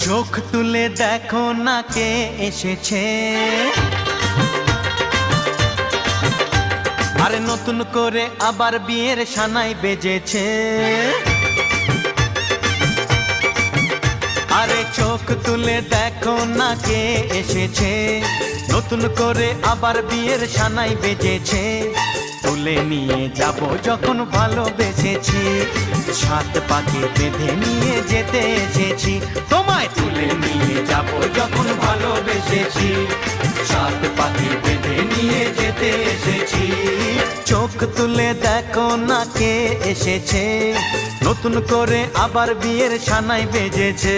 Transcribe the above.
চোখ তুলে দেখো না কে এসেছে, আরে নতুন করে আবার বিয়ের সানাই বেজেছে। আরে চোখ তুলে দেখো না কে এসেছে, নতুন করে আবার বিয়ের সানাই বেজেছে। তুলে নিয়ে যাব যখন ভালোবেসেছি, সাত পাকে বেঁধে নিয়ে যেতে এসেছি। তোমায় তুলে নিয়ে যাব যখন ভালোবেসেছি, সাত পাকে বেঁধে নিয়ে যেতে এসেছি। চোখ তুলে দেখো না কে এসেছে, নতুন করে আবার বিয়ের সানাই বেজেছে।